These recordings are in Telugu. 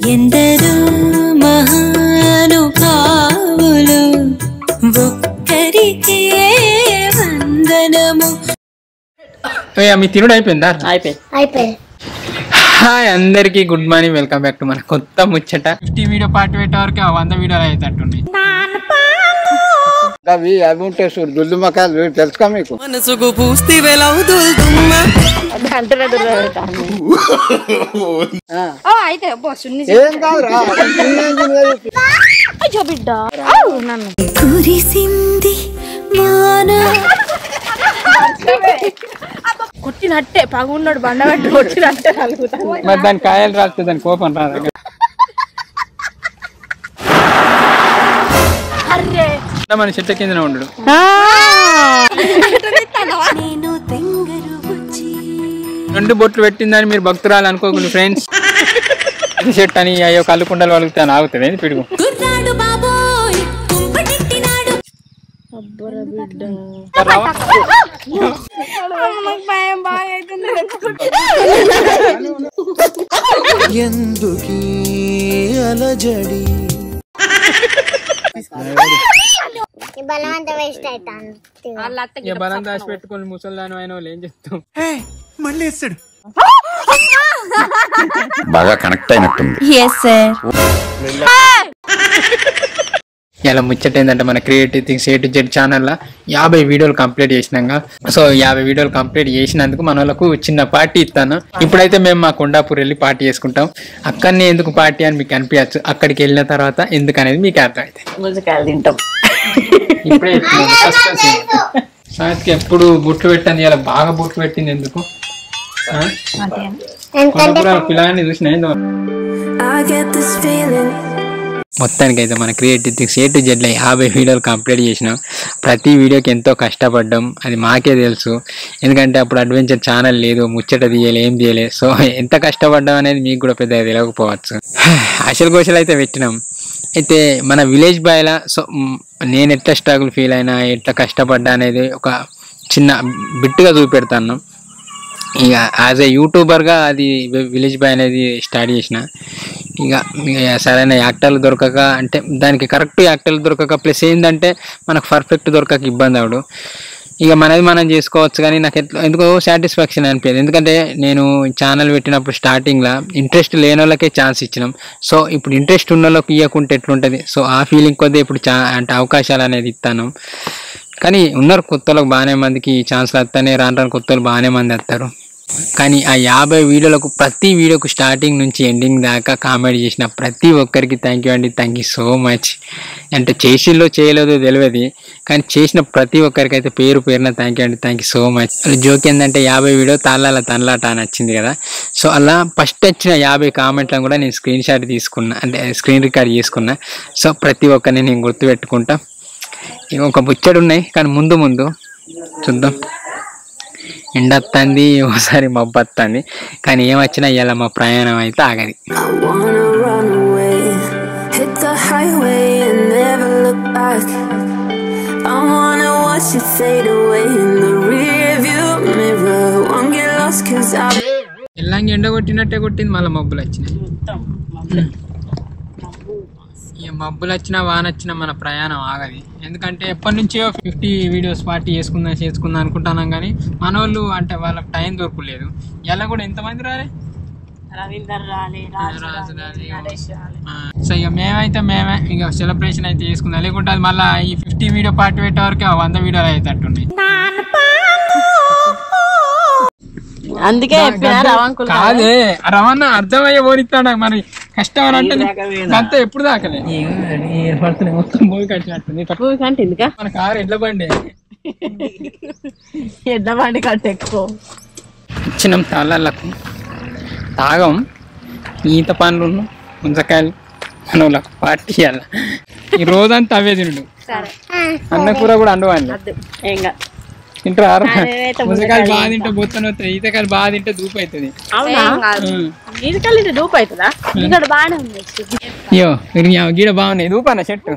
ఎందరో మహానుభావులు ఒక్కరికే వందనము. మీ తినుడు అయిపోయిందా? అయిపోయింది. హాయ్ అందరికి good morning, welcome back to మన కొత్త ముచ్చట. 50 వీడియో పార్ట్ పెట్టే వరకు 100 వీడియోలు అవుతుంటుంది. అవి ఉంటే దుల్దు మకాలు తెలుసుకా మీకు? మనసుకు పూస్తి కురిసింది కొట్టినట్టే పగున్నాడు బండబెట్టి కొట్టినట్టే మరి దాని కాయలు రాస్తే దాని కోపం రాదు. మన చెట్ల కింద ఉండడు. రెండు బొట్లు పెట్టిందని మీరు భక్తురాలు అనుకోకుండా ఫ్రెండ్స్. చెట్టు అని అయ్యో కళ్ళుకుండలు వలుగుతాను ఆగుతుంది పిడుగు. ఎందుకీ అలజడి బలవంత వేస్ట్ అవుతాను. బలం దాచి పెట్టుకొని ముసల్దాను అయిన వాళ్ళు ఏం చెప్తాం. మళ్ళీ వేస్తాడు. బాగా కనెక్ట్ అయినట్టుంది. ఇలా ముచ్చట ఏంటంటే మన creative things A to Z ఛానల్లో 50 వీడియోలు కంప్లీట్ చేసినాక, సో 50 వీడియోలు కంప్లీట్ చేసినందుకు మన వాళ్ళకు చిన్న పార్టీ ఇస్తాను. ఇప్పుడైతే మేము మా కొండాపూర్ వెళ్ళి పార్టీ చేసుకుంటాం. అక్కడనే ఎందుకు పార్టీ అని మీకు అనిపించచ్చు, అక్కడికి వెళ్ళిన తర్వాత ఎందుకు అనేది మీకు అర్థమైతే తింటాం. ఇప్పుడే సాయంత్రం ఎప్పుడు బొట్లు పెట్టండి, ఇలా బాగా బొట్లు పెట్టింది ఎందుకు పిల్లని చూసిన. మొత్తానికి అయితే మన creative things A to Z 50 వీడియోలు కంప్లీట్ చేసినాం. ప్రతి వీడియోకి ఎంతో కష్టపడ్డాం, అది మాకే తెలుసు. ఎందుకంటే అప్పుడు అడ్వెంచర్ ఛానల్ లేదు, ముచ్చట తీయలే, ఏం తీయలే. సో ఎంత కష్టపడ్డాం అనేది మీకు కూడా పెద్దగా తెలియకపోవచ్చు. అసలు గోషలు అయితే పెట్టినాం. అయితే మన విలేజ్ బాయ్లా సో నేను ఎట్లా స్ట్రగుల్ ఫీల్ అయినా, ఎట్లా కష్టపడ్డా అనేది ఒక చిన్న బిట్టుగా చూపెడతాను. ఇక యాజ్ ఏ యూట్యూబర్గా అది విలేజ్ బాయ్ అనేది స్టార్ట్ చేసిన. ఇక సరైన యాక్టర్లు దొరకక, అంటే దానికి కరెక్ట్ యాక్టర్లు దొరకక, ప్లస్ ఏంటంటే మనకు పర్ఫెక్ట్ దొరకక ఇబ్బంది అవడు. ఇక మనది మనం చేసుకోవచ్చు, కానీ నాకు ఎందుకో సాటిస్ఫాక్షన్ అనిపించదు. ఎందుకంటే నేను ఛానల్ పెట్టినప్పుడు స్టార్టింగ్లో ఇంట్రెస్ట్ లేని వాళ్ళకే ఛాన్స్ ఇచ్చినాం. సో ఇప్పుడు ఇంట్రెస్ట్ ఉన్న వాళ్ళకి ఇవ్వకుంటే ఎట్లుంటుంది. సో ఆ ఫీలింగ్ కొద్దీ ఇప్పుడు అంటే అవకాశాలు అనేది ఇస్తాను. కానీ ఉన్నారు కొత్త వాళ్ళకి బాగానే మందికి ఛాన్స్లు వస్తానే, రాను రాను కొత్త వాళ్ళు బాగానే మంది వస్తారు. కానీ ఆ 50 వీడియోలకు ప్రతి వీడియోకు స్టార్టింగ్ నుంచి ఎండింగ్ దాకా కామెంట్ చేసిన ప్రతి ఒక్కరికి థ్యాంక్ యూ అండి, థ్యాంక్ యూ సో మచ్. అంటే చేసిల్లో చేయలేదో తెలియదు, కానీ చేసిన ప్రతి ఒక్కరికి అయితే పేరు పేరున థ్యాంక్ యూ అండి, thank you so much. Joke ఏంటంటే 50 వీడియో తాళ్ళ తనలాట అని వచ్చింది కదా. సో అలా ఫస్ట్ వచ్చిన 50 కామెంట్లను కూడా నేను స్క్రీన్ షాట్ తీసుకున్నా, అంటే స్క్రీన్ రికార్డ్ చేసుకున్నా. సో ప్రతి ఒక్కరిని నేను గుర్తుపెట్టుకుంటా. ఇక ఒక బుచ్చడు ఉన్నాయి, కానీ ముందు ముందు చూద్దాం. ఎండ వస్తుంది, ఒకసారి మబ్బు వస్తుంది, కానీ ఏమొచ్చినా ఇవాళ మా ప్రయాణం అయితే ఆగది. ఎల్లంగి ఎండ కొట్టినట్టే కొట్టింది, మళ్ళీ మబ్బులు వచ్చినాయి. మబ్బులు వచ్చినా వాన వచ్చినా మన ప్రయాణం ఆగది. ఎందుకంటే ఎప్పటి నుంచో 50 వీడియోస్ పార్టీ చేసుకుందాం అనుకుంటున్నాం, కానీ మన వాళ్ళు అంటే వాళ్ళకి టైం దొరకలేదు. ఇలా కూడా ఎంతమంది రాలే, సో ఇక మేమే ఇక సెలబ్రేషన్ అయితే చేసుకుందాం. లేకుంటే అది మళ్ళీ ఈ 50 వీడియో పార్టీ పెట్టే వరకు 100 వీడియోలు అయితేట్టున్నాయి. అందుకే కాదే రవాణా అర్థమయ్యే ఓరిస్తాడు. మరి కష్టం అని అంటే అంతా ఎప్పుడు దాకలే మొత్తం మూవీ కట్టినట్టుంది. మన కారు ఎడ్ల బండి కంటే ఎక్కువ ఇచ్చినాం. తాళ్ళకు తాగం, ఈత పండ్లు, ముంజకాయలు మన వాళ్ళకు పార్టీ ఇవ్వాలి. ఈ రోజంతా అవే తిండు. అన్న కూర కూడా అండవాలి. తింటారు. ముంజకాయలు బాగా తింటే బొత్తన వస్తాయి, ఈతకాయలు బాగా తింటే దూపు అవుతుంది. అయ్యో గీడ బాగున్నాయి, దూపాన చెట్టు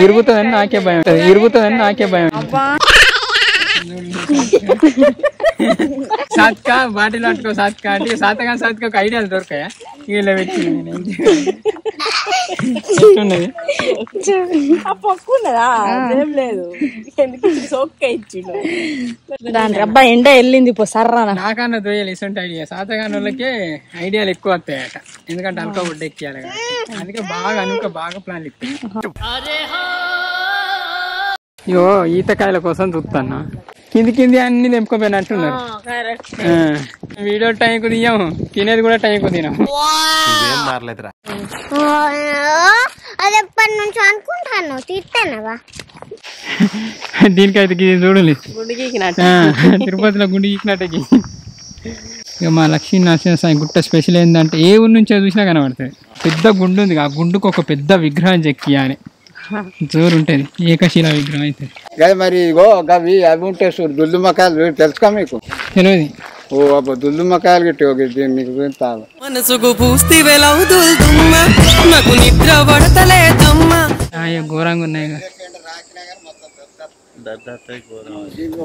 ఇరుగుతుందని నాకే భయం. సాత్కా బాటిల్ పట్టుకో సాత్కా అంటే సాతగా సాత్కా ఒక ఐడియాలు దొరకాయా వీళ్ళ పెట్టి ఎట్లున్నది ఆ పక్కు ఉన్నదా ఏం లేదు ఎందుకు సోక్క ఇచ్చిండు దాని అబ్బా ఎండ వెళ్ళింది పో సర్రానా నాకన్నా దోయాలి ఇసంటి ఐడియా సాతగాని వాళ్ళకి ఐడియాలు ఎక్కువ వస్తాయట ఎందుకంటే అల్కా బొడ్డ ఎక్కియాలి కదా అందుకే బాగా అనుక బాగా ప్లాన్ ఇస్తాయి ఇగో ఈతకాయల కోసం చూస్తాను కింది అన్ని తెంపుకోపోయినట్టున్నారు వీడియో టైంకు తీయము తినేది కూడా టైంకు తినాం అది ఎప్పటి నుంచి అనుకుంటాను తీస్తానవా దీనికైతే చూడండి గుండు గీకినట్టు తిరుపతిలో గుండు గీకినట్టకి ఇక మా లక్ష్మీ నరసింహస్వామి గుట్ట స్పెషల్ ఏంటంటే ఏ ఊరి నుంచో చూసినా కనబడుతుంది పెద్ద గుండు ఉంది ఆ గుండుకు ఒక పెద్ద విగ్రహం చెక్కియాలి జోరు ఉంటుంది ఏకశిలా విగ్రహం అయితే మరి ఇగో అవి అవి ఉంటాయి చూడు దుల్దుమకాయలు తెలుసుకా మీకు తెలియదు ఓ అబ్బా దుల్దుమకాయలు గిట్టి నీకు తాగు మనసుకు పూస్తివెలవు దుల్దుమ్మ నాకు నిద్ర పడతలేదమ్మా ఘోరంగా ఉన్నాయి కదా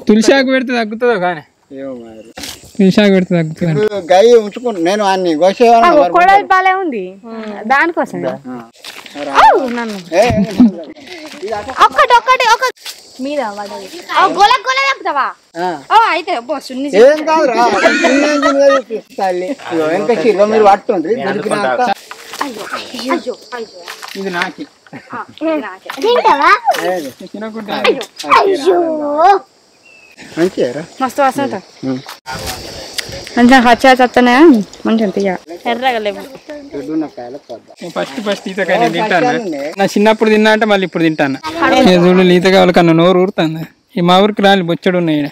తులసాకు పెడితే తగ్గుతుందో కానీ తులసాకు పెడితే తగ్గుతుంది గై ఉంచుకుంటా నేను అన్ని గోసేవాడు కొడవలి పాలే ఉంది దానికోసం ఒక్కటి ఒక మీద గోల గోల చెప్తావా అయితే ఏం కాదురా వెనక మీరు పట్టుండ్రి ఇది నాకి మంచిగా మస్తు వాసన మంచిగా హచ్చా చత్తనే మంచిగా తీయ ఎర్రగా లేవు ఫస్ట్ ఈతకాయ నేను తింటాను నా చిన్నప్పుడు తిన్నా అంటే మళ్ళీ ఇప్పుడు తింటాను చూడు ఈతకాయల కన్నా నోరు ఊరుతుంది ఈ మా ఊరికి రాలి బొచ్చడు ఉన్నాయి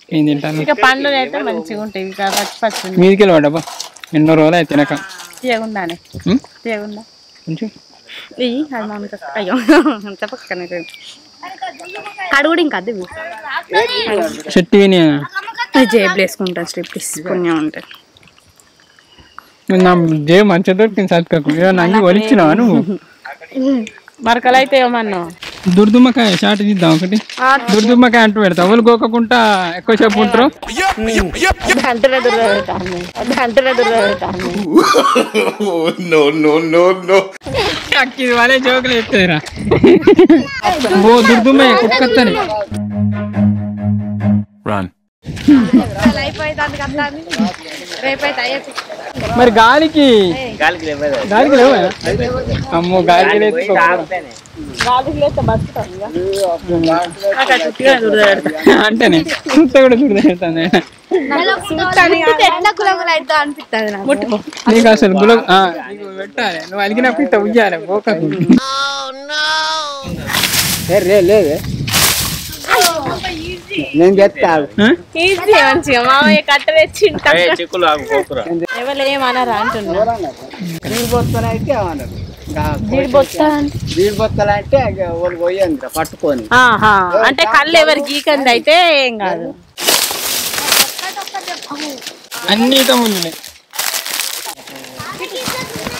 ఏం తింటాను ఇక పండ్లు అయితే మంచిగా ఉంటాయి పచ్చి మీదికి వెళ్ళి పడ్డా ఎన్నో రోజులు అయితే తినక తీయగుందానే తీయగుందా కొంచెం ఇవి అది మామిడి అయ్యో చెప్పక్కనే కడుగుడు ఇంకా అది చెట్టు విని జేబులు వేసుకుంటాను స్లిప్ పుణ్యం ఉంటుంది నా జే మంచిగా దొరికింది సత్కకు నంగి ఒలిచినావా నువ్వు మరకలు అయితే ఏమన్నా దుర్దుమ్మకాయ షాట్ తీద్దాం ఒకటి దుర్దుమ్మకాయ అంటూ పెడతా ఎవరు గోకకుండా ఎక్కువ చెప్పు ఉంటారు అంటనే దుర్పెడతాను అంటనే దుర్పెడతాను ఇది వాళ్ళే జోకులు ఎత్తారా ఓ దుర్దుమ్మ కుక్కత్తని మరి గాలికి లేవా అమ్మో గాలికి అంటేనే చూస్తా కూడా చూడతాను నీకు అసలు గులాబ్ పెట్టాలి నువ్వు అలిగినప్పుడు ఇట్లా ఉయ్యాలి గోకకు లేదే నేను చెప్తాను మంచిగా మామయ్య కట్ట తెచ్చి ఎవరు ఏమన్నారా అంటున్నా అయితే ఏమన్నారు జీడిబొత్త అంటే వాళ్ళు పోయింది పట్టుకొని అంటే కళ్ళు ఎవరు గీకంది అయితే ఏం కాదు అన్ని తమ్ముళ్ళే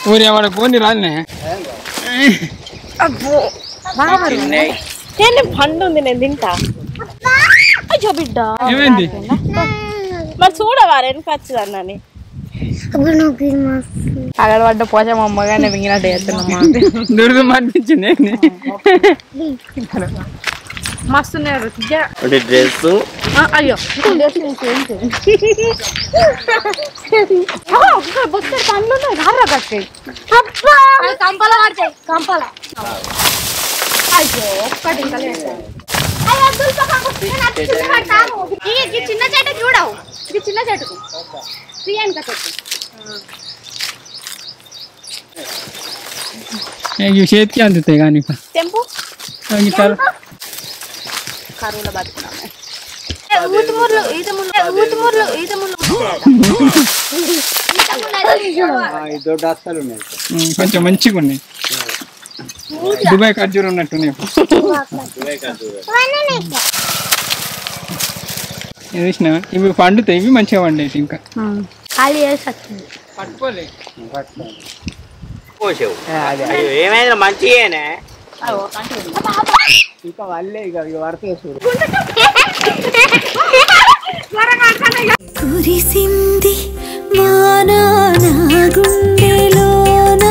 ఊరి వాడు పోని రాలే పండు ఉంది నేను తింటా అయ్యో బిడ్డ ఏమైంది మరి చూడవారు వెనక వచ్చింది అన్నని అక్కడ పడ్డ పోచ మా అమ్మగానే మింగినట్టు చేస్తున్నామ్మా దుర్గం అనిపించింది మస్తున్నారు డ్రెస్ అయ్యో బొత్త పండ్లు రారా కట్టే కంపల పడతాయి కంపల అయ్యో ఒక్కటి ఇంకా లేదు చిన్న చెట్టు చూడవు ఇది చిన్న చెట్టుకు ప్రియాంక చెట్టు చేతికి అందుతాయి కానీ తెంపు కరువులో బతుకున్నాము కొంచెం మంచిగా ఉన్నాయి దుబాయ్ ఖర్జూరు ఉన్నట్టున్నాయి చూసినా ఇవి పండుతాయి ఇవి మంచిగా పండేవి ఇంకా పట్టుకోలే ఏమైనా మంచిగానే ఇంకా వాళ్ళే ఇక వరకే చూడు కురిసింది వానా నా గుండెలోన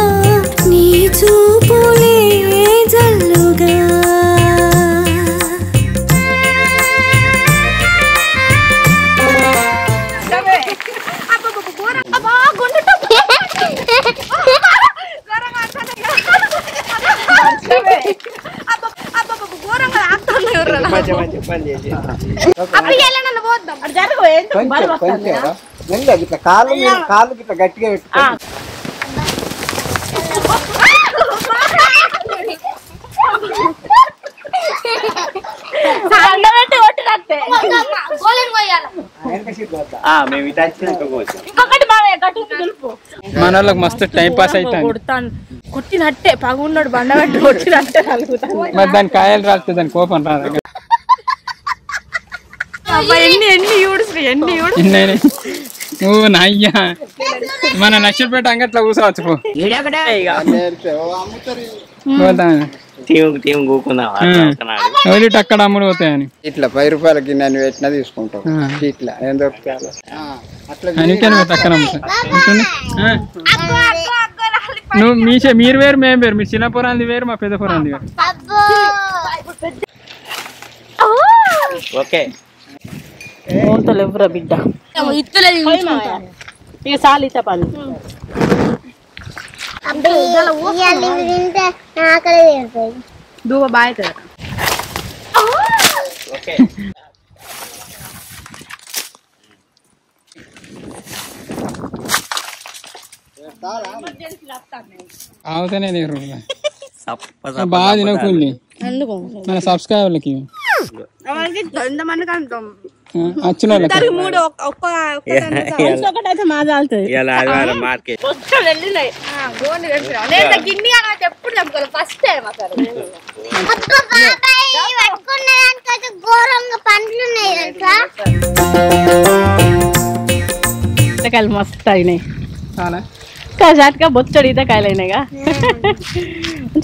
నీ చూపులే జల్లుగా ఇట్లా కాళ్ళు ఇట్లా గట్టిగా పెట్టుకో మన వాళ్ళకి మస్తు టైం పాస్ అవుతాను కొట్టినట్టే పగున్నాడు బండ పెట్టి కొట్టినట్టే కలుగుతాను మరి దాని కాయలు రాస్తే దాని కోపం రాదు ఎన్ని నువ్వు నాయ్యా మన నక్షపేట అంగట్లో కూర్చోవచ్చు పో అక్కడ అమ్ముడు పోతాయని ఇట్లా 10 రూపాయలకి నేను పెట్టినా తీసుకుంటావు ఇట్లా ఏం దొరుకుతాయి అక్కడ నువ్వు మీరు వేరు మేము వేరు మీరు చిన్న పొరాంది వేరు మా పెద్ద పొరాంది వేరు ఓకే ఎవరా బిడ్డ ఇక సాలిత పని దూవ బాయ్ కదా ఓకే అవుతానే లేరు బాగా తినకూలి మన సబ్స్క్రైబర్లకి వచ్చిన ఒకటైతే మాది ఆలుతుంది ఈతకాయలు మస్తు అయినాయి చాటుగా బొచ్చడు ఈతకాయలు అయినాయిగా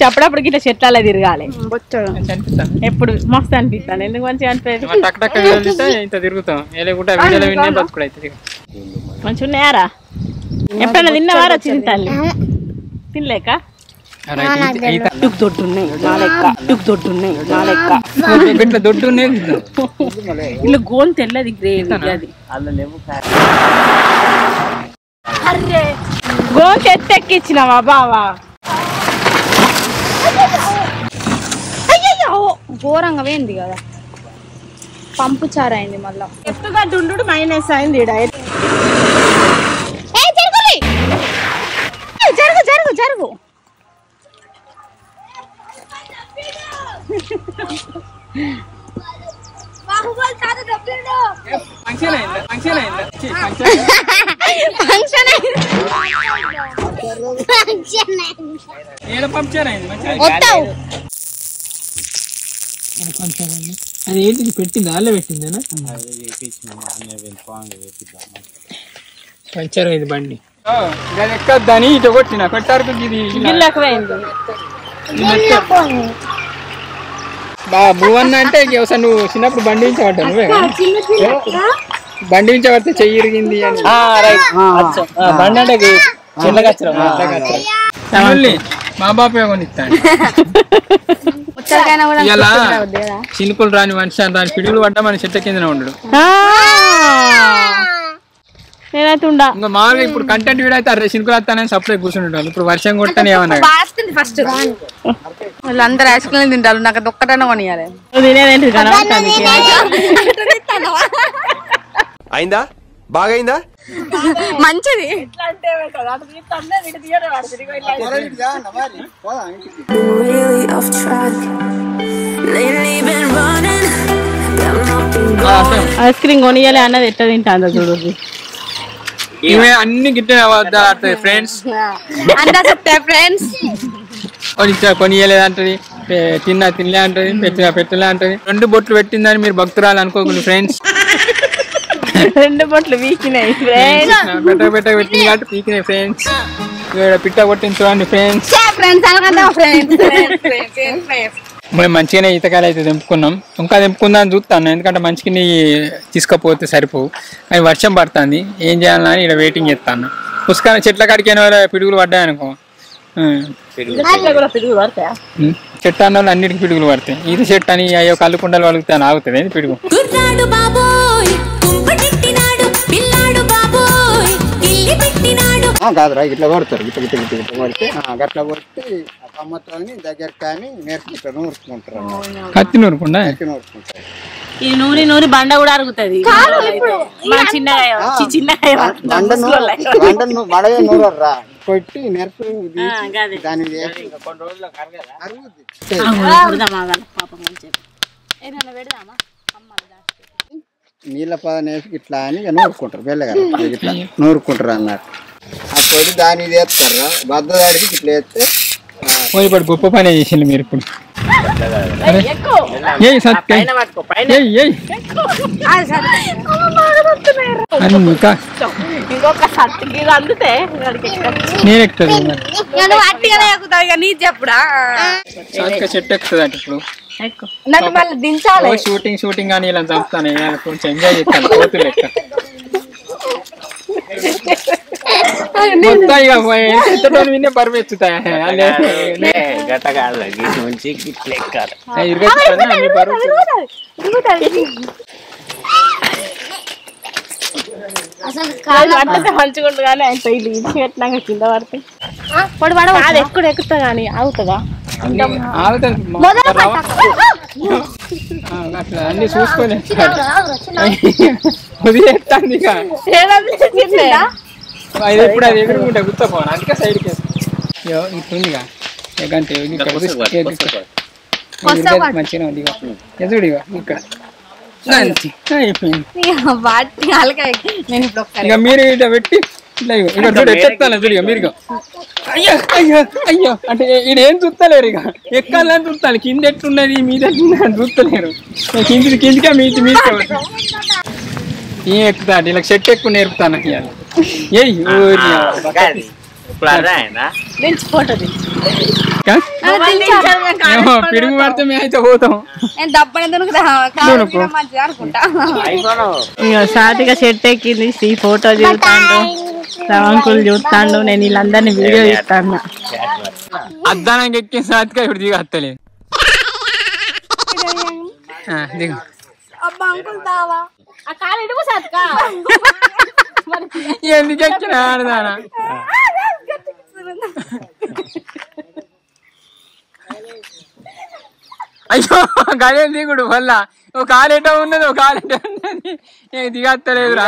అప్పుడప్పుడు ఇట్లా చెట్ల తిరగాలి ఎప్పుడు మస్తు అనిపిస్తాను ఎందుకు మంచిగా అనిపిస్తుంది తిరుగుతాం మంచిగా ఉన్నాయారా ఎప్పుడైనా తిన్నవారా చిన్న తల్లి తినలేక దొడ్డున్నాయి నా లెక్క దొడ్డు ఇలా గోన్ తెల్లది గ్రేవీ అది గోన్ ఎత్తెక్కిచ్చినావా బావా ఘోరంగా పోయింది కదా పంపు చారైంది మళ్ళా ఎత్తుగా దుండు మైనస్ అయింది జరుగు జరుగు జరుగు అది ఏంటి పెట్టింది అల్లే పెట్టిందేనా పంచర్ అయింది బండి ఎక్కద్దని ఇటు కొట్టిన పెట్టారు భువన్న అంటే నువ్వు చిన్నప్పుడు బండి ఉంచబడ్డా నువ్వే బండి ఉంచబడితే చెయ్యి ఇరిగింది అని బండి అంటే మా బాపే కొనిస్తాను ఇలా చినుకులు రాని మనిషి రాని పిడుగులు పడ్డా మన చెట్ల కింద ఉండడు ఇంకా మామూలుగా ఇప్పుడు కంటెంట్ వీడియో అయితే అరే చినుకులు వస్తానని సపరేట్ కూర్చుంటాను ఇప్పుడు వర్షం కొట్టని ఏమన్నా ఫస్ట్ వాళ్ళందరూ ఐస్ క్రీమ్ తింటారు నాకు అది ఒక్కటనే కొనియాలి అయిందా బాగా అయిందా మంచిది ఐస్ క్రీమ్ కొనియాలి అన్నది ఎట్లా తింటా చూడు ఇవే అన్ని గిట్టే అబద్ధాలు ఫ్రెండ్స్ ఫ్రెండ్స్ కొనియలేదు అంటది తినలే అంటది పెట్టలే అంటది 2 బొట్లు పెట్టిందని మీరు భక్తురాలు అనుకోకుండా ఫ్రెండ్స్ 2 బొట్లు పీకినాయి పెట్టింది కాబట్టి పీకినాయి ఫ్రెండ్స్ పిట్ట కొట్టింది చూడండి ఫ్రెండ్స్ మేము మంచిగానే ఈతకాయలు అయితే తెంపుకున్నాం. ఇంకా తెంపుకుందాం అని చూస్తాను, ఎందుకంటే మంచిగా తీసుకపోతే సరిపోవు. కానీ వర్షం పడుతుంది, ఏం చేయాలని ఇక్కడ వెయిటింగ్ చేస్తాను. పుష్కర చెట్ల కాడికి పిడుగులు పడ్డాయి అనుకో, చెట్టు అన్న వాళ్ళు అన్నిటికీ పిడుగులు పడతాయి. ఇది చెట్టు అని అయ్యో కళ్ళు కుండలు వలుగుతాను, ఆగుతుంది పిడుగు. కాదురా ఇట్లా కొడతారు, ఇట్లా ఇట్లా ఇట్లా ఇట్లా కొడితే గట్లా కొట్టి కమ్మత్రాన్ని దగ్గర కానీ నేర్చుకుంటారు, నూరుకుంటారు. కత్తి నూరుకుండా నూరుకుంటారు. ఈ నూరి నూరి బండ కూడా అరుగుతుంది. చిన్నగా బడగా నూరరా కొట్టి నెరపు దాని నీళ్ళ పదం వేసి ఇట్లా అని నూరుకుంటారు, బెల్లగా ఇట్లా నూరుకుంటారు అన్నట్టు. ఆ పొడి దాని వేస్తారా బద్దదాడికి ఇట్లా వేస్తే ఇప్పుడు గొప్ప పని చేసిండు మీరు. ఇప్పుడు నేను ఎక్కుతుంది చెప్పుడా చెట్టు ఎక్కుతుంది అంటే ఇప్పుడు నన్ను మళ్ళీ దించాలి. షూటింగ్ అని ఇలా చంపుతాను, కొంచెం ఎంజాయ్ చేస్తాను. కోతులు లెక్క మొత్తం ఇక విన్నే బరువు ఎత్తుతాయి. మంచిగుంటు కానీ ఆయన పెళ్లి పెట్టినాక కింద పడతాయి. అది ఎక్కడ ఎక్కుతా కానీ అవుతుందా? అట్లా అన్ని చూసుకోలేదు వదిలేస్తాను. ఇక అది ఎప్పుడు అది ఎగురుకుంటే గుర్తపోను, అందుకే సైడ్కి ఇట్లుందిగా మంచిగా ఉంది. ఎదుడు ఇక్కడ అయిపోయింది. ఇక మీరు ఇట్లా పెట్టి ఇట్లా ఇక చూడు ఎట్టెత్తాను చూడు. ఇక మీరు అయ్యో అయ్యో అయ్యో అంటే ఈడ ఏం చూస్తలేరు, ఇక ఎక్కాలని చూస్తాను. కింద ఎట్లున్నది మీద ఎట్లున్నది చూస్తలేరు. కిందికే మీది ఏం ఎక్కుతా ఇలా చెట్టు ఎక్కువ నేర్పుతాను. పిడుగు పడితే మేము అయితే పోతాం. సాటిగా చెట్టు ఎక్కింది, ఈ ఫోటో చూస్తాడు, అంకుల్ చూస్తాడు, నేను వీళ్ళందరినీ వీడియో ఇస్తాను. అద్దానికి ఎక్కిన సాతిగా ఇప్పుడు దిగ వస్తలేదు. దిగు ఎందుకు ఎక్కిన ఆడదానా? అయ్యో గదే దిగుడు వల్ల ఒక కాలేట ఉన్నది, ఒక కాలేట ఉన్నది, దిగత్తలేదు రా.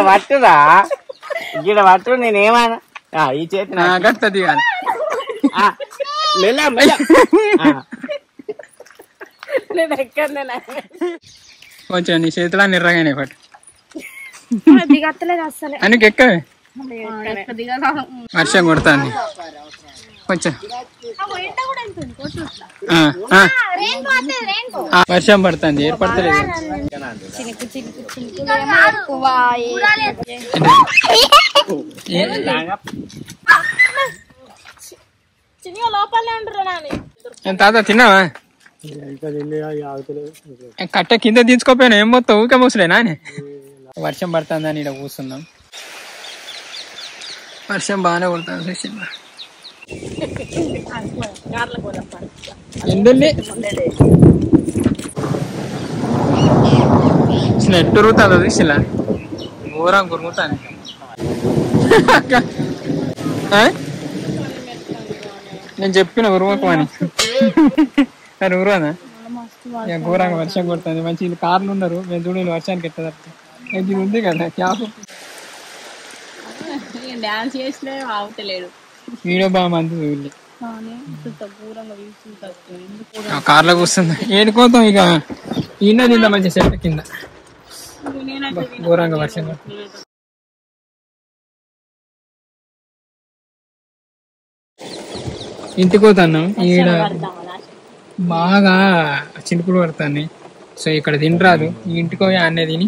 పట్టురా గిడ పట్టు, నేనేమన్నా ఈ చేతి గట్ట దిగాలి. కొంచెం నీ చేతిలో నిర్రగానే పట్టు అని ఎక్కవే. వర్షం కొడుతుంది కొంచెం, వర్షం పడుతుంది, ఏర్పడతలేదు. తాత తిన్నావా? కట్ట కింద దించుకోపోయినా ఏం మొత్తం ఊకే మూసలేనా? వర్షం పడుతుందని ఇక్కడ కూర్చున్నాం. వర్షం బాగానే పడుతుంది. ఎందుండి నెట్ ఉరుగుతుంది తీసిలా ఘోరం గురుగుతాను. నేను చెప్పిన ఉరుమకు అని, కానీ ఉరువదా? ఇక ఘోరంగా వర్షం కొడుతుంది. మంచి కార్లు ఉన్నారు, మేము చూడండి వర్షానికి ఎట్టదా. ఇది ఉంది కదా క్యాప్, డాన్స్ చేసినా ఆగుతలేడు. వీడియో బాగా మంది చూడలే, కార్లో కూర్చుంది. ఏడుకోతాం ఇక ఈయన తిందా మంచి చెట్టు కింద. ఘోరంగా వర్షం కొడుతుంది. ఇంటికి పోతాను, ఈడ బాగా చినుకులు పడుతుంది. సో ఇక్కడ తినరాదు, ఈ ఇంటికి పోయి అన్నే తిని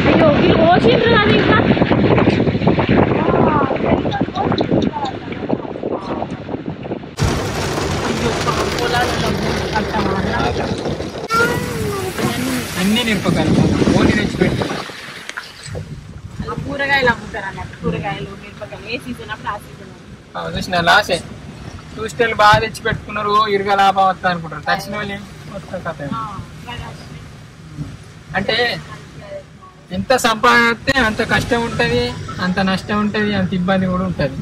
అయ్యో వీళ్ళు కోసిండ్రు అది ఇంకా అన్నీ నింపగలం ఓన్లీ తెచ్చిపెట్టి కూరగాయలు అమ్ముతారు అన్నట్టు. కూరగాయలు మిరపకాయలు ఏ సీజన్ అప్పుడు ఆ సీజన్ చూసిన లాసే. చూస్తే బాగా తెచ్చి పెట్టుకున్నారు, ఇరుగా లాభం వస్తా అనుకుంటారు. తక్షణ వాళ్ళు వస్తా కథ. అంటే ఎంత సంపాదిస్తే అంత కష్టం ఉంటుంది, అంత నష్టం ఉంటుంది, అంత ఇబ్బంది కూడా ఉంటుంది.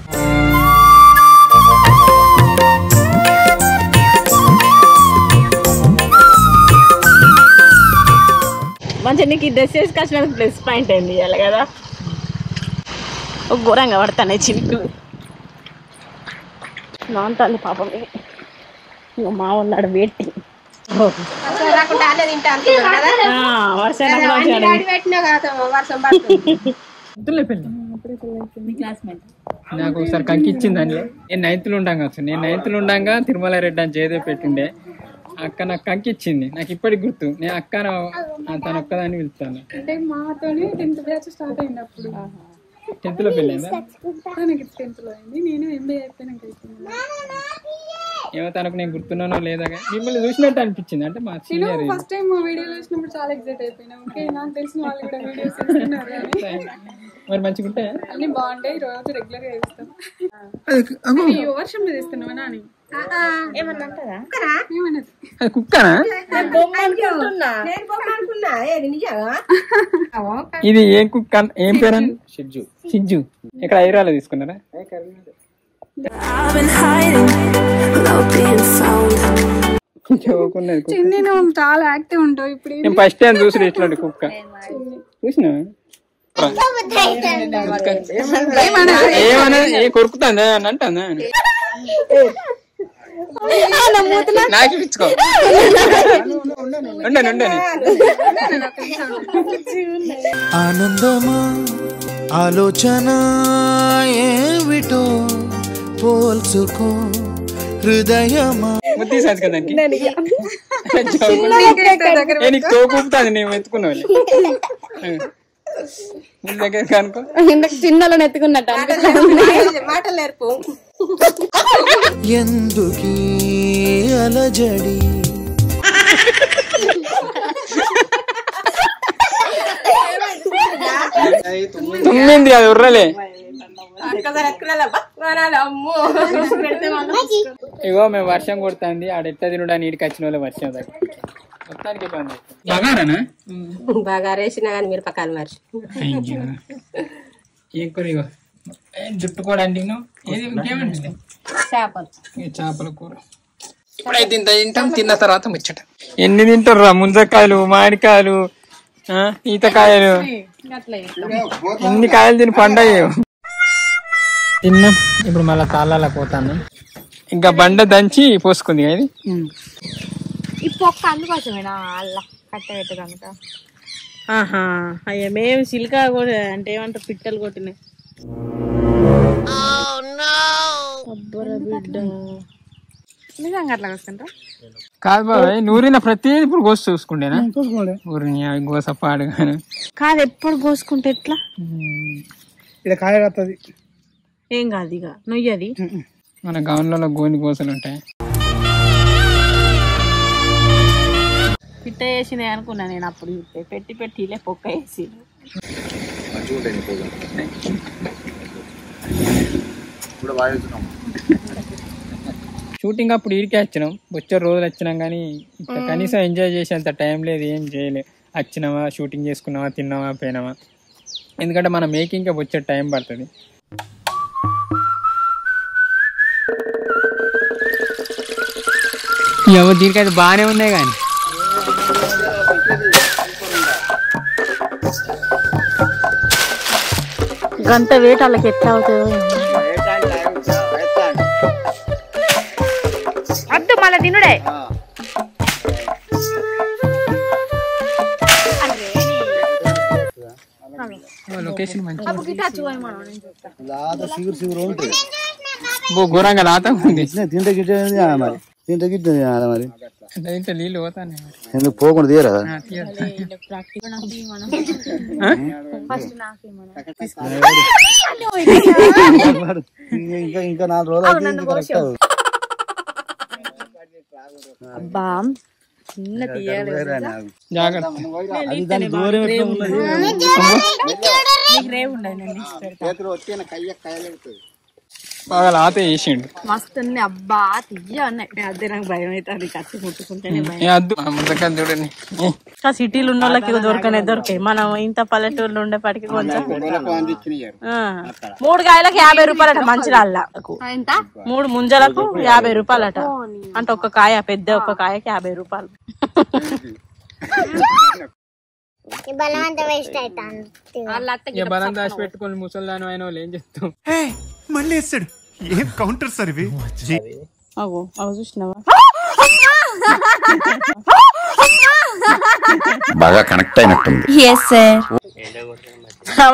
మంచిగా నీకు ఈ డ్రెస్ వేసుకొచ్చినందుకు ప్లస్ పాయింట్ అయింది ఇవాళ కదా. ఒక ఘోరంగా పడతానే చినుకులు నాంతాలి పాపం. ఇంకా మా ఉన్నాడు వేటి నాకు ఒకసారి కంకి ఇచ్చిందని. నేను 9th లో ఉంటాం కదా, నేను 9th లో ఉండగా తిరుమల రెడ్డి అని జయదేవ్ పెట్టిండే. అక్క నాకు కంకి ఇచ్చింది, నాకు ఇప్పటికి గుర్తు. నేను అక్క తన ఒక్కదాన్ని పిలుస్తాను. అంటే మాతోనే 10th బ్యాచ్ స్టార్ట్ అయింది. అప్పుడు 10th లో పెళ్ళైందా? నాకు 10th లో అయింది. నేను MBA అయిపోయినాక అయిపోయింది. ఏమో తనకు నేను గుర్తున్నానో లేదా మిమ్మల్ని చూసినట్టు అనిపించింది. అంటే మా సీనియర్ ఫస్ట్ టైం వీడియోలో వచ్చినప్పుడు చాలా ఎక్సైట్ అయిపోయినా. ఓకే నాకు తెలిసిన వాళ్ళు కూడా వీడియోస్ చేస్తున్నారు అని. మరి మంచిగా ఉంటే అన్ని బాగుంటాయి. రోజు రెగ్యులర్ గా చేస్తాం. వర్షంలో తీస్తున్నావా నాని? అది కుక్కనా? ఇది ఏం కుక్క? ఏం పేరు? సిజ్జు. ఇక్కడ హైదరాబాద్ తీసుకున్నారా? నేను చాలా యాక్టివ్ ఉంటావు. ఇప్పుడు నేను ఫస్ట్ టైం చూసి ఇట్లాంటి కుక్క చూసినా. ఏమన్నా కొరుకుతాందా అని అంటాందా? నాకు ఇచ్చుకో. ఆనందమా ఆలోచన ఏమిటో పోల్చుకో హృదయమా. ముద్ది సాజ్ కదా తోపుతుంది. నేను ఎత్తుకున్నా దగ్గర కనుకో. చిన్నలో ఎత్తుకున్నట్టు మాటలు నేర్పు. ఎందుకీ అలజడి తుమ్మింది, అది ఉర్రలే. ఇగో మేము వర్షం కొడుతుంది. ఆడ ఎట్లా తినడా నీటికి వచ్చిన వాళ్ళ వర్షం దగ్గర మొత్తానికి ఇబ్బంది. బగారానా? బాగా వేసిన కానీ మిరపకాయలు మరి ఏం కూర? ఇగో జుట్టు కూడా అండి. ఇంకేమంటే చేపల కూర. ఇప్పుడైతే ఇంత తింటాం, తిన్న తర్వాత ముచ్చట. ఎన్ని తింటారు రా? ముంజకాయలు, మామిడికాయలు, ఈతకాయలు, ఎన్ని కాయలు తిని పండగ తిన్నాం. ఇప్పుడు మళ్ళీ తాళ్ళ పోతాను. ఇంకా బండ దంచి పోసుకుంది కదా. ఈ పొక్క అందుకోసమేనా అల్లా కట్ట పెట్ట కనుక? అయ్యా మేము సిల్కా కూడా అంటే ఏమంటారు పిట్టలు కొట్టినాయి. అబ్బరా బిడ్డ నిజంగా అట్లా వస్తుంటా కాదు బాబాయ్. నూరిన ప్రతి ఇప్పుడు కోసి చూసుకుంటేనా? ఊరిని అవి గోసపాడు కానీ కాదు. ఎప్పుడు కోసుకుంటే ఎట్లా? ఇలా కాయ కత్తది. ఏం కాదు ఇక నొయ్యది. మన గౌన్లలో గోని గోసలు ఉంటాయి. పిట్ట వేసింది అనుకున్నా నేను అప్పుడు. పెట్టి పెట్టి ఇలా పొక్క వేసి షూటింగ్ అప్పుడు ఈడికే వచ్చినాం. వచ్చే రోజులు వచ్చినాం కానీ ఇక్కడ కనీసం ఎంజాయ్ చేసేంత టైం లేదు. ఏం చేయలే. వచ్చినామా, షూటింగ్ చేసుకున్నామా, తిన్నామా, పోయినామా. ఎందుకంటే మన మేకింగ్కి వచ్చే టైం పడుతుంది. దీనికైతే బాగానే ఉన్నాయి కానీ గంట వేట వాళ్ళకి ఎట్లా అవుతుందో. వద్దు మళ్ళీ తినుడే. లొకేషన్ మంచి అప్పుడు గిట్ట వచ్చి పోయి మనం నేను చెప్తా. లాత సిగురు ఉంటాయి ఘోరంగా లాత ఉంది. తింటే గిట్టే మరి తింటే గిట్టే మరి ఇంత నీళ్ళు పోతానే ఎందుకు పోకుండా తీయరా ఫస్ట్ నాకేమన్నా ఇంకా ఇంకా 4 రోజులు అబ్బా చిన్న తీయాలి జాగ్రత్త. బాగా లాత వేసిండు మస్తు అబ్బా తీయ అన్నాయి. అదే నాకు భయం అవుతుంది కత్తి ముట్టుకుంటేనే భయం. అద్దు ముందుకని చూడండి. సిటీలు ఉన్న వాళ్ళకి దొరకనే దొరికాయి. మనం ఇంత పల్లెటూరులో ఉండేపాటికి కొంచెం 3 కాయలకు 50 రూపాయలట మంచిరాళ్ళకు. 3 ముంజలకు 50 రూపాయలట. అంటే ఒక్క కాయ పెద్ద ఒక్క కాయకి 50 రూపాయలు. బలం దాచి పెట్టుకొని ముసల్దాను అయిన వాళ్ళు ఏం చెప్తాం. మళ్ళీ వేస్తాడు. ఏం కౌంటర్ సార్ ఇవి? చూసినావా బాగా కనెక్ట్ అయినట్టుంది.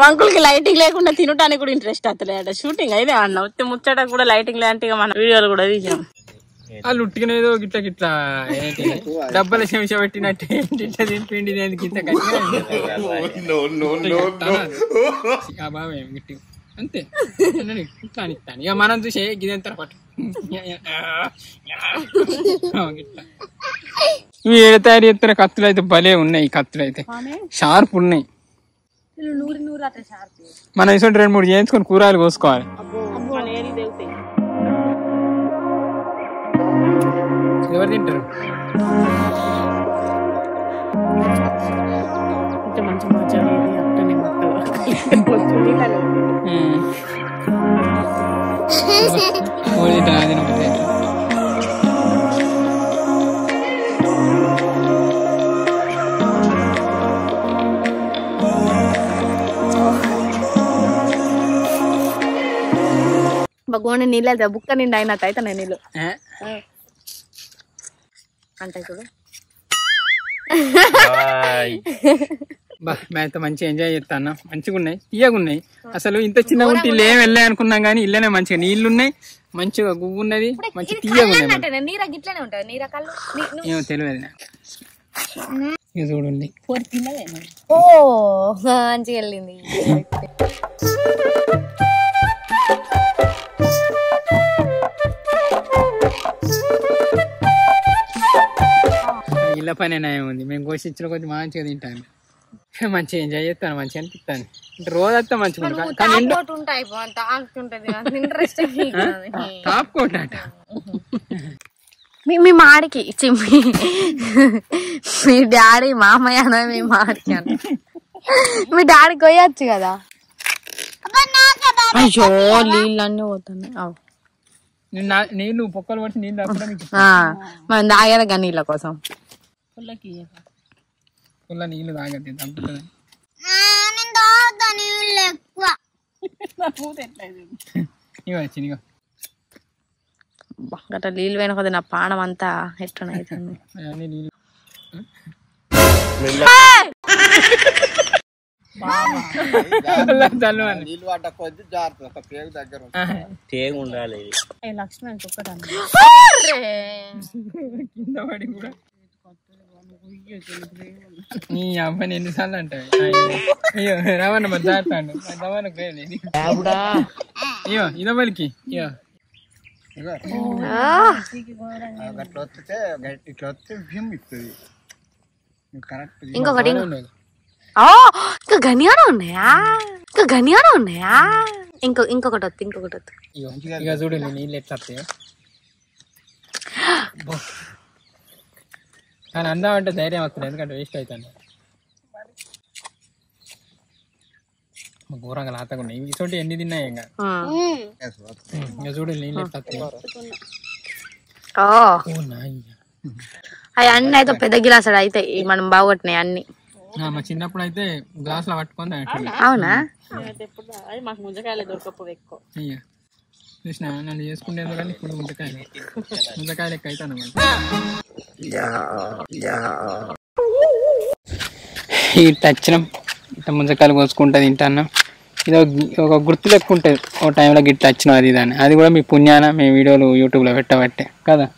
అంకుల్ కి లైటింగ్ లేకుండా తినడానికి కూడా ఇంట్రెస్ట్ వస్తలేట. షూటింగ్ అయితే అన్న వచ్చే ముచ్చట కూడా లైటింగ్ లాంటి మన వీడియోలు కూడా తీసాం. వాళ్ళు ఉట్టికనేదో గిట్ల గిట్లా ఏంటి డబ్బల శంష పెట్టినట్టు ఇట్లా తినిపిండి ఇంత బాబా ఏం గిట్టి అంతే ఇట్లా అనిస్తాను. ఇక మనం చూసే గిదంతా పట్టు ఇవి ఏడ తయారు చేస్తున్న కత్తులు అయితే భలే ఉన్నాయి. కత్తులు అయితే షార్ప్ ఉన్నాయి. మనం ఇటువంటి 2-3 చేయించుకొని కూరగాయలు కోసుకోవాలి. ఎవరు తింటారు? మంచి మజా భగవాన్ నీళ్ళు అయితే బుక్క నిండి అయినట్టు అయితే నేను నీళ్ళు అంటే చూడు మేమైతే మంచిగా ఎంజాయ్ చేస్తాను. మంచిగా ఉన్నాయి, తీయగా ఉన్నాయి. అసలు ఇంత చిన్న ఉంటే ఇల్లు ఏం వెళ్ళాయి అనుకున్నాం కానీ ఇల్లనే మంచిగా నీళ్లు ఉన్నాయి, మంచిగా గువ్వు ఉన్నది, మంచిగా తీయగా ఉన్నాయి. ఏమో తెలియదు ఇక చూడండి. ఓ మంచిగా వెళ్ళింది. ఇళ్ళ పని ఉంది. మేము కోసిచ్చిన కొద్ది మంచిగా తింటాను, మంచిగా ఎంజాయ్ చేస్తాను, మంచిగా అనిపిస్తాను. అంటే రోజంతా మంచిగా తాపుకోట మీ మాడికి మీ డాడీ మామయ్య మీ మాడికి అన్న మీ డాడీకి పోయొచ్చు కదా. అయ్యో నీళ్ళన్నీ పోతున్నాయి. నీళ్ళు పొక్కలు పట్టి నీళ్ళు మనం తాగేదా నీళ్ళ కోసం పుల్ల నీళ్ళు తాగద్ది తగ్గుతుంది. గట్ట నీళ్ళు పోయిన కొద్ది నా పానం అంతా ఎట్లనైతుంది. నీళ్ళు పడ్డ కొద్ది జాగ్రత్త పేగు దగ్గర ఉండాలి. లక్ష్మణ్ కింద పడి కూడా నీ అబ్బాయిని ఎన్నిసార్లు అంటే అయ్యో రవాణా మరి దాటాడు రవాణాకు లేదు. అయ్యో ఇదవలికి అట్లా వస్తే ఇట్లా వస్తే భీమ్ ఇస్తుంది కరెక్ట్. ఇంకొకటి ఇంకా గనియానా ఉన్నాయా, ఇంకా గనియానా ఉన్నాయా, ఇంకొకటి వద్దు ఇంకొకటి వద్దు. ఇక చూడండి నీళ్ళు ఎట్లా వస్తాయో. కానీ అందామంటే ధైర్యం వస్తుంది, ఎందుకంటే వేస్ట్ అవుతాను. ఘోరంగా లాతగా ఉన్నాయి ఇటువంటి ఎన్ని తిన్నాయి. ఇంకా చూడండి నీళ్ళు ఎట్లా వస్తాయి. అవి అన్ని అయితే పెద్ద గిలాసులు అయితే మనం బాగొట్టినాయి అన్ని. మా చిన్నప్పుడు అయితే గ్లాస్ లో పట్టుకొని. అవునా మాకు ముంజకాయలు దొరకప్పుడు ఎక్కువ. చూసినా నన్ను చేసుకునేది కానీ ఇప్పుడు ముంజకాయలు లెక్క అవుతాను. ఇట్లా వచ్చినాం ఇట్లా ముంజకాయలు కోసుకుంటా తింటాను. ఇది ఒక గుర్తు లెక్క ఉంటుంది, ఒక టైంలో గిట్లా వచ్చిన అది దాన్ని. అది కూడా మీ పుణ్యాన మేము వీడియోలు యూట్యూబ్లో పెట్టబట్టే కదా.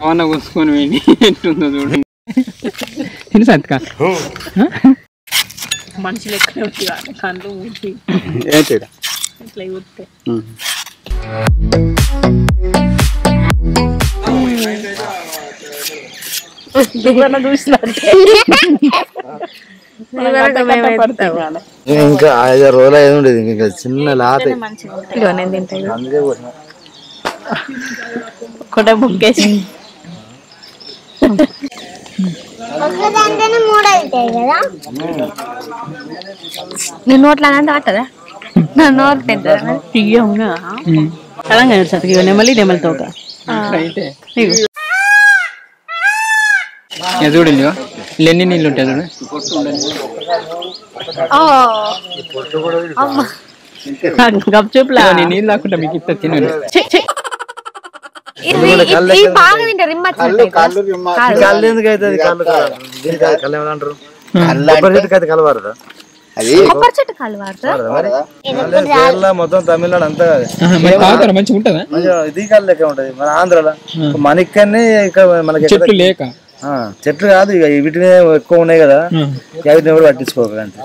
అవునా కోసుకొని వెళ్ళి ఎట్లుందో చూడండి. తెలుసా అక్క మనిషి లెక్కనే వచ్చి కళ్ళు ఊసి ఇట్లా ఊస్తే ఇంకా 5-6 రోజులు అయి ఉండేది. ఇంకా చిన్న లాత నేను తింటాను. ఒకటే బుక్కేసి నేను నోట్లో అనంత పట్టదా నా నోరు పెద్ద తీయంగా తెలంగాణ సతికి నెమలి నెమలి తోక చూడండి ఎన్ని నీళ్ళు ఉంటాయి చూడండి. గప్చుప్లా నీళ్ళు లేకుండా మీకు ఇస్తా తినండి. బాగా తింటారు కళ్ళు ఎందుకు అవుతుంది? కళ్ళు ఏమంటారు? కలవారు అది కొబ్బరి చెట్టు కలవారు మొత్తం తమిళనాడు అంతా మంచిగా ఉంటుందా? ఇది కళ్ళు లెక్క ఉంటది. మన ఆంధ్రాలో మన ఇక్కడనే మనకి చెట్లు లేక చెట్లు కాదు, ఇక వీటి మీద ఎక్కువ ఉన్నాయి కదా, వీటిని కూడా పట్టించుకోక అంతే.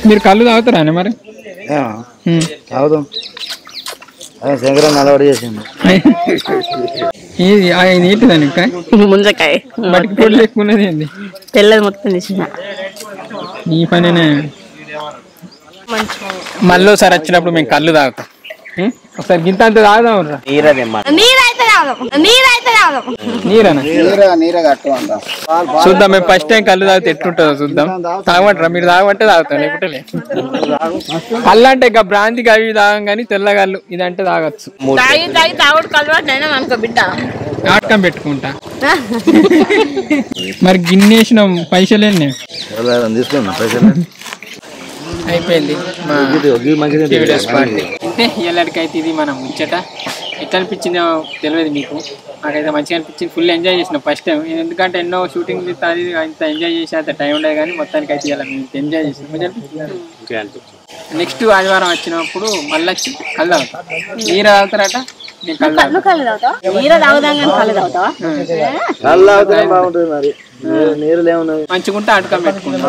మీరు కళ్ళు తాగుతారా మరి? తాగుదాం. శంకరం అలవాటు చేసింది. ఏంటిదని ముంజకాయ బటికి పొడి లేకున్నది ఏంది? తెల్లది మొత్తం తీసిన నీ పనేనే. మళ్ళీ ఒకసారి వచ్చినప్పుడు మేము కళ్ళు తాగుతాం. ఒకసారి గింత అంత తాగుదాం. చూద్దాం. మేము ఫస్ట్ టైం కళ్ళు తాగితే ఎట్లుంటుందో చూద్దాం. తాగమంటారా? మీరు తాగమంటే తాగుతాం, లేకుంటే లేదు. కళ్ళు అంటే ఇక బ్రాంతికి అవి తాగం కానీ తెల్లగళ్ళు ఇదంటే తాగొచ్చు. ఆటకం పెట్టుకుంటా. మరి గిన్నేసిన పైసలేండి తీసుకున్నా పైసలు అయిపోయింది. ఎల్లడికైతే ఇది మనం ముచ్చట. ఎట్లా అనిపించిందో తెలియదు మీకు, నాకైతే మంచిగా అనిపించింది. ఫుల్ ఎంజాయ్ చేసిన ఫస్ట్ టైం. ఎందుకంటే ఎన్నో షూటింగ్ అది అంత ఎంజాయ్ చేసి అంత టైం ఉండదు, కానీ మొత్తానికి అయితే ఇలా మేము ఎంజాయ్ చేసాం. నెక్స్ట్ ఆదివారం వచ్చినప్పుడు మళ్ళీ వచ్చి కళ్ళు తాగుతాం. మీరు తాగుతారట? మంచిగుంటే ఆటకం పెట్టుకుంటాం.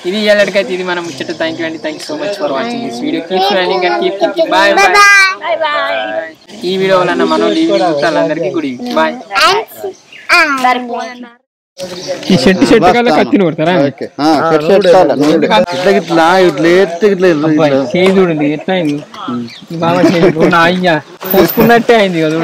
ఇది ఎల్లడికైతే ఇది మనం ముచ్చట. థ్యాంక్ యూ అండి. Thank you so much for watching this video. Keep smiling and keep thinking. Bye bye. ఈ వీడియో వల్ల మన ఈ వీడియో చూస్తారందరికీ గుడ్ ఈవినింగ్. బాయ్. ఈ షర్ట్ కల్లా కత్తిని కొడతారా? చూడండి ఎట్లా అయింది బాగా. అయ్యా పోసుకున్నట్టే అయింది కదా.